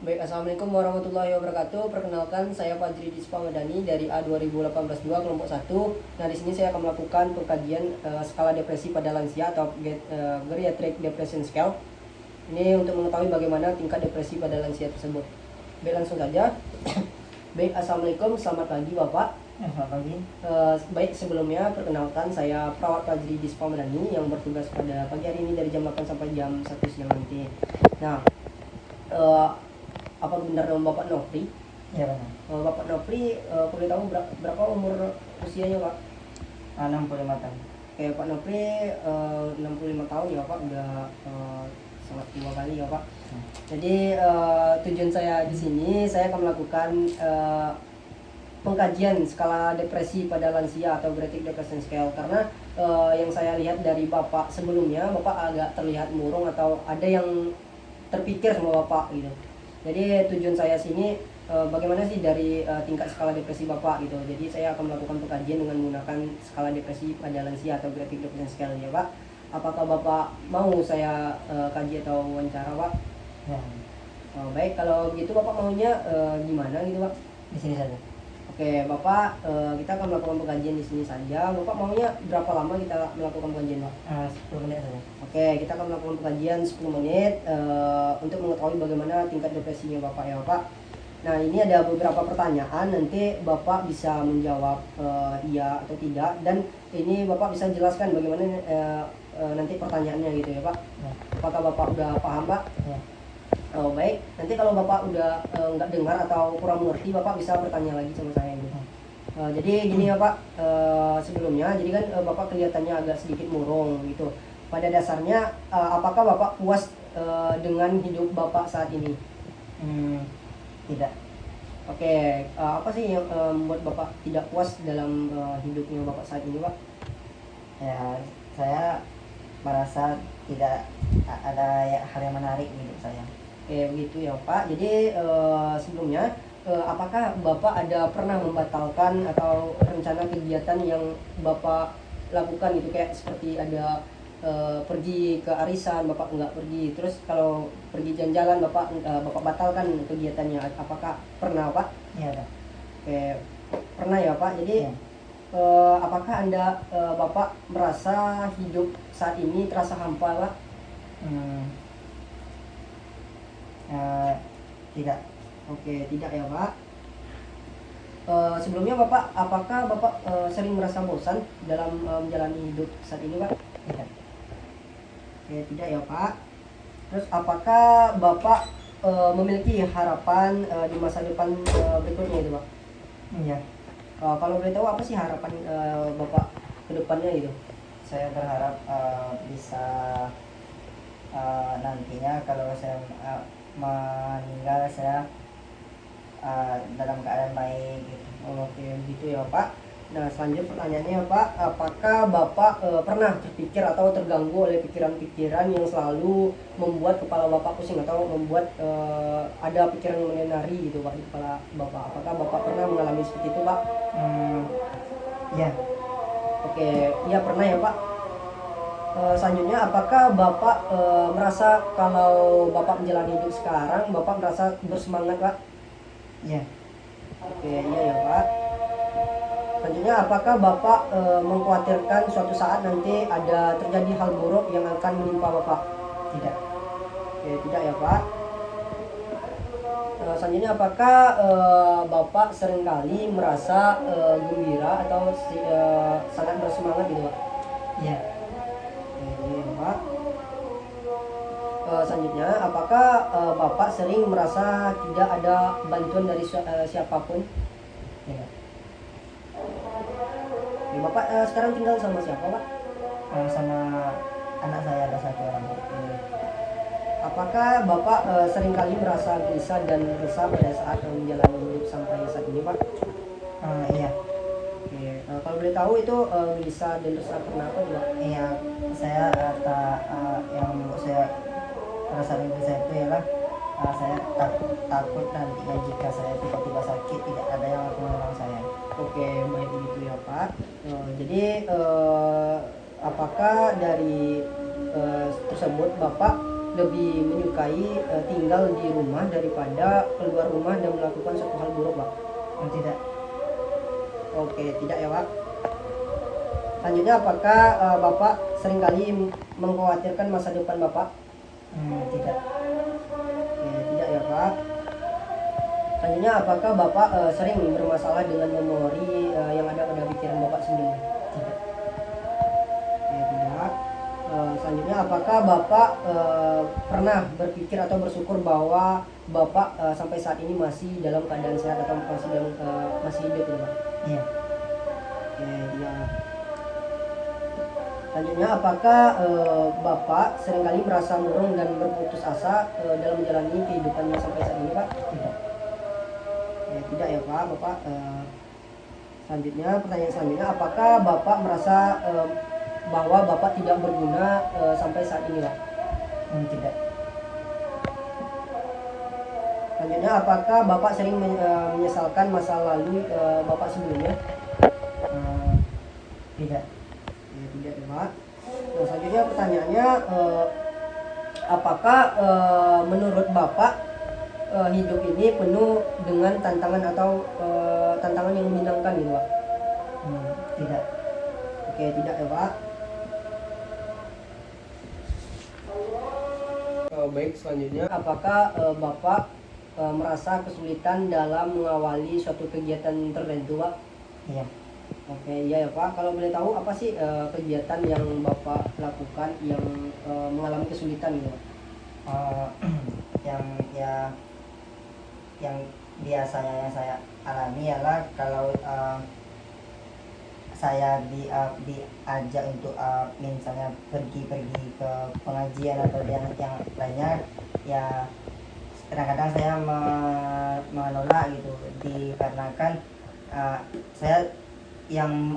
Baik, Assalamualaikum warahmatullahi wabarakatuh. Perkenalkan, saya Fajri Dispa Madani dari A2018-2 kelompok 1. Nah, di sini saya akan melakukan pengkajian skala depresi pada lansia atau Geriatric Depression Scale. Ini untuk mengetahui bagaimana tingkat depresi pada lansia tersebut. Baik, langsung saja. Baik, Assalamualaikum, selamat pagi Bapak. Selamat pagi. Baik, sebelumnya perkenalkan, saya perawat Fajri Dispa Madani yang bertugas pada pagi hari ini dari jam 8 sampai jam 1 siang nanti. Nah, apa benar nama Bapak Nofri? Ya benar. Bapak Nofri, boleh tahu berapa umur usianya Pak? 65 tahun. Oke, Pak Nofri 65 tahun ya Pak, udah sangat tua kali ya Pak. Jadi tujuan saya di sini, saya akan melakukan pengkajian skala depresi pada lansia atau Geriatric Depression Scale, karena yang saya lihat dari Bapak sebelumnya, Bapak agak terlihat murung atau ada yang terpikir sama Bapak gitu. Jadi tujuan saya sini bagaimana sih dari tingkat skala depresi Bapak gitu. Jadi saya akan melakukan pengkajian dengan menggunakan skala depresi pada lansia atau Geriatric Depression Scale ya Pak. Apakah Bapak mau saya kaji atau wawancara Pak? Ya, Baik, kalau gitu Bapak maunya gimana gitu Pak? di sini saja. Oke Bapak, kita akan melakukan pengkajian di sini saja. Bapak maunya berapa lama kita melakukan pengkajian Pak? 10 menit saja. Oke, kita akan melakukan pengkajian 10 menit untuk mengetahui bagaimana tingkat depresinya Bapak ya Bapak. Nah, ini ada beberapa pertanyaan, nanti Bapak bisa menjawab iya atau tidak, dan ini Bapak bisa jelaskan bagaimana nanti pertanyaannya gitu ya Pak. Ya. Apakah Bapak udah paham Pak? Ya. Oh baik, nanti kalau Bapak udah nggak dengar atau kurang mengerti, Bapak bisa bertanya lagi sama saya gitu. Jadi gini ya Pak, sebelumnya, jadi kan Bapak kelihatannya agak sedikit murung gitu. Pada dasarnya, apakah Bapak puas dengan hidup Bapak saat ini? Tidak. Oke, apa sih yang membuat Bapak tidak puas dalam hidupnya Bapak saat ini Pak? Ya, saya merasa tidak ada hal yang menarik di hidup saya. Oke, begitu ya Pak. Jadi sebelumnya, apakah Bapak ada pernah membatalkan atau rencana kegiatan yang Bapak lakukan gitu, kayak seperti ada pergi ke arisan Bapak nggak pergi, terus kalau pergi jalan-jalan Bapak batalkan kegiatannya, apakah pernah Pak? Ya, ada. Oke, pernah ya Pak. Jadi Ya. apakah Anda Bapak merasa hidup saat ini terasa hampa Pak? Tidak. Oke, tidak ya Pak. Sebelumnya Bapak, apakah Bapak sering merasa bosan dalam menjalani hidup saat ini Pak? Tidak. Oke, tidak ya Pak. Terus apakah Bapak memiliki harapan di masa depan berikutnya itu Pak? Ya. Kalau boleh tahu apa sih harapan Bapak ke depannya gitu? Saya berharap bisa nantinya kalau saya meninggal saya dalam keadaan baik gitu. Oke, gitu ya Pak. Nah, selanjutnya pertanyaannya Pak, apakah Bapak pernah terpikir atau terganggu oleh pikiran-pikiran yang selalu membuat kepala Bapak pusing atau membuat ada pikiran yang menari gitu Pak di kepala Bapak? Apakah Bapak pernah mengalami seperti itu Pak? Ya. Oke, iya pernah ya Pak. Selanjutnya, apakah Bapak merasa kalau Bapak menjalani hidup sekarang, Bapak merasa bersemangat Pak? Ya. Oke, iya ya Pak. Selanjutnya, apakah Bapak mengkhawatirkan suatu saat nanti ada terjadi hal buruk yang akan menimpa Bapak? Tidak. Oke, tidak ya Pak. Selanjutnya, apakah Bapak seringkali merasa gembira atau sangat bersemangat gitu Pak? Ya. Oke, iya ya Pak. Selanjutnya, apakah Bapak sering merasa tidak ada bantuan dari siapapun? Tidak. Oke, Bapak sekarang tinggal sama siapa Pak? Sama anak saya ada 1 orang. Apakah Bapak seringkali merasa gelisah dan resah pada saat menjalani hidup sampai saat ini Pak? Iya. Oke, kalau boleh tahu itu gelisah dan resah karena apa Pak? Iya, saya yang membuat saya merasa saya itu ialah saya takut nantinya jika saya tiba-tiba sakit tidak ada yang akan menolong saya. Oke, baik begitu ya Pak. Jadi apakah dari tersebut Bapak lebih menyukai tinggal di rumah daripada keluar rumah dan melakukan suatu hal buruk, Pak? Tidak. Oke, tidak ya, Pak. Selanjutnya, apakah Bapak seringkali mengkhawatirkan masa depan Bapak? Tidak. Oke, tidak ya, Pak. Selanjutnya, apakah Bapak sering bermasalah dengan memori yang ada pada pikiran Bapak sebelumnya? Tidak. Oke, tidak. Selanjutnya, apakah Bapak pernah berpikir atau bersyukur bahwa Bapak sampai saat ini masih dalam keadaan sehat atau masih hidup ya, Pak? Iya. Oke, iya. Selanjutnya, apakah Bapak seringkali merasa murung dan berputus asa dalam menjalani kehidupannya sampai saat ini, Pak? Tidak. Ya, tidak ya, Pak. Bapak selanjutnya, pertanyaan selanjutnya, apakah Bapak merasa bahwa Bapak tidak berguna sampai saat ini, Pak? Tidak. Selanjutnya, apakah Bapak sering menyesalkan masa lalu Bapak sebelumnya? Tidak. Ya, tidak ya, Pak. Nah, selanjutnya pertanyaannya, apakah menurut Bapak hidup ini penuh dengan tantangan atau tantangan yang menyenangkan gitu, Pak? Tidak. Oke, tidak ya, Pak. Baik, selanjutnya, apakah Bapak merasa kesulitan dalam mengawali suatu kegiatan tertentu, Pak? Iya. Oke, iya ya, Pak. Kalau boleh tahu apa sih kegiatan yang Bapak lakukan yang mengalami kesulitan gitu, Pak? Yang yang biasanya yang saya alami ialah kalau saya diajak untuk misalnya pergi ke pengajian atau yang lainnya, ya kadang-kadang saya menolak gitu, dikarenakan saya yang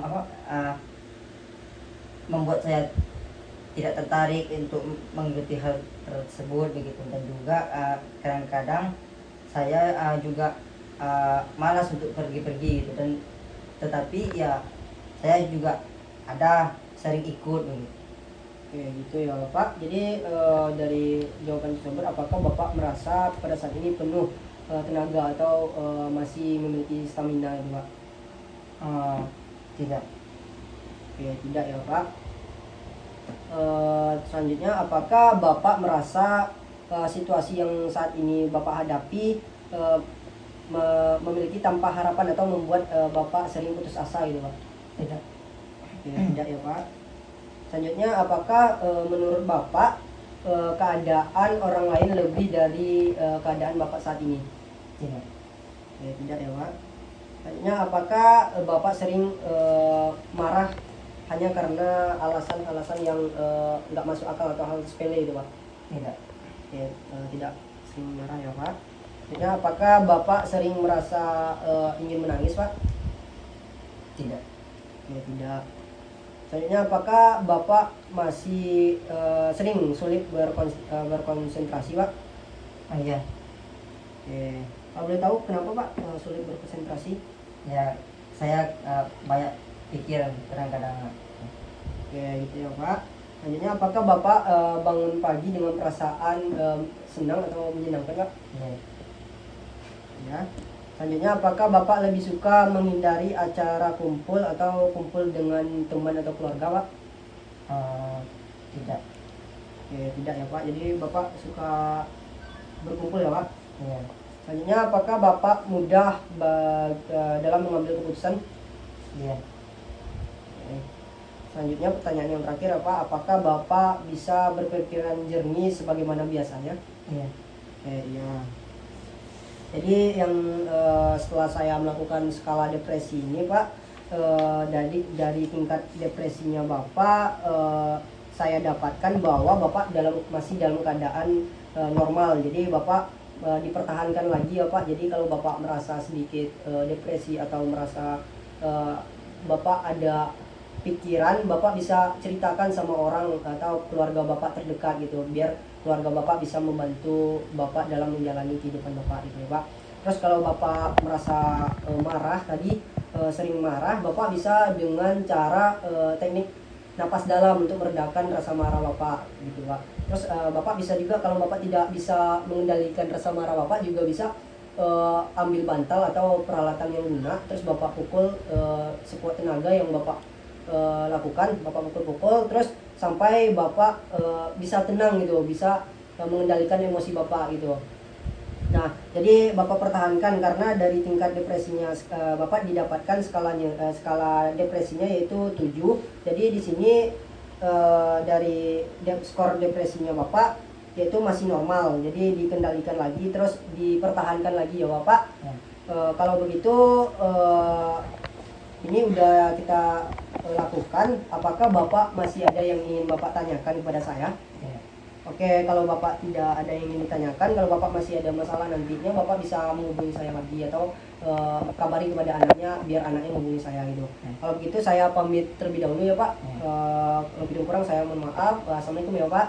membuat saya tidak tertarik untuk mengikuti hal tersebut begitu. Dan juga kadang-kadang saya juga malas untuk pergi-pergi gitu, dan tetapi ya saya juga ada sering ikut begitu. Oke, gitu ya, Pak. Jadi dari jawaban tersebut, apakah Bapak merasa pada saat ini penuh tenaga atau masih memiliki stamina gitu, Pak? Tidak. Oke, tidak ya, Pak. Selanjutnya, apakah Bapak merasa situasi yang saat ini Bapak hadapi memiliki tanpa harapan atau membuat Bapak sering putus asa gitu, Pak? Tidak. Oke, tidak ya, Pak. Selanjutnya, apakah menurut Bapak keadaan orang lain lebih dari keadaan Bapak saat ini? Tidak. Oke, tidak ya, Pak. Selanjutnya, apakah Bapak sering marah hanya karena alasan-alasan yang nggak masuk akal atau hal sepele itu, Pak? Tidak. Oke, tidak sering marah ya, Pak. Selanjutnya, apakah Bapak sering merasa ingin menangis, Pak? Tidak. Ya, tidak. Selanjutnya, apakah Bapak masih sering sulit berkonsentrasi, Pak? Iya. Oke. Kalau boleh tahu kenapa, Pak, sulit berkonsentrasi? Ya, saya banyak pikiran kadang-kadang. Oke, gitu ya, Pak. Selanjutnya, apakah Bapak bangun pagi dengan perasaan senang atau menyenangkan, Pak? Iya. Ya. Selanjutnya, apakah Bapak lebih suka menghindari acara kumpul atau kumpul dengan teman atau keluarga, Pak? Tidak. Oke, tidak ya, Pak. Jadi Bapak suka berkumpul ya, Pak? Iya. Selanjutnya, apakah Bapak mudah dalam mengambil keputusan? Iya. Oke. Selanjutnya, pertanyaan yang terakhir, apakah Bapak bisa berpikiran jernih sebagaimana biasanya? Iya. Oke, iya. Jadi yang setelah saya melakukan skala depresi ini, Pak, dari tingkat depresinya Bapak, saya dapatkan bahwa Bapak masih dalam keadaan normal. Jadi Bapak dipertahankan lagi ya, Pak. Jadi kalau Bapak merasa sedikit depresi atau merasa Bapak ada pikiran, Bapak bisa ceritakan sama orang atau keluarga Bapak terdekat gitu, biar keluarga Bapak bisa membantu Bapak dalam menjalani kehidupan Bapak gitu ya, Pak. Terus kalau Bapak merasa marah tadi, sering marah, Bapak bisa dengan cara teknik napas dalam untuk meredakan rasa marah Bapak gitu Pak. Terus Bapak bisa juga, kalau Bapak tidak bisa mengendalikan rasa marah Bapak, juga bisa ambil bantal atau peralatan yang lunak, terus Bapak pukul sekuat tenaga yang Bapak lakukan. Bapak pukul-pukul terus sampai Bapak bisa tenang gitu, bisa mengendalikan emosi Bapak gitu. Nah, jadi Bapak pertahankan, karena dari tingkat depresinya Bapak didapatkan skalanya, skala depresinya yaitu 7. Jadi di sini dari skor depresinya Bapak yaitu masih normal. Jadi dikendalikan lagi, terus dipertahankan lagi ya Bapak. Ya. Kalau begitu ini udah kita lakukan. Apakah Bapak masih ada yang ingin Bapak tanyakan kepada saya? Ya. Oke, kalau Bapak tidak ada yang ingin ditanyakan, kalau Bapak masih ada masalah nantinya, Bapak bisa menghubungi saya lagi atau kabari kepada anaknya biar anaknya menghubungi saya gitu. Kalau begitu saya pamit terlebih dahulu ya Pak. Lebih kurang saya mohon maaf. Assalamualaikum ya Pak.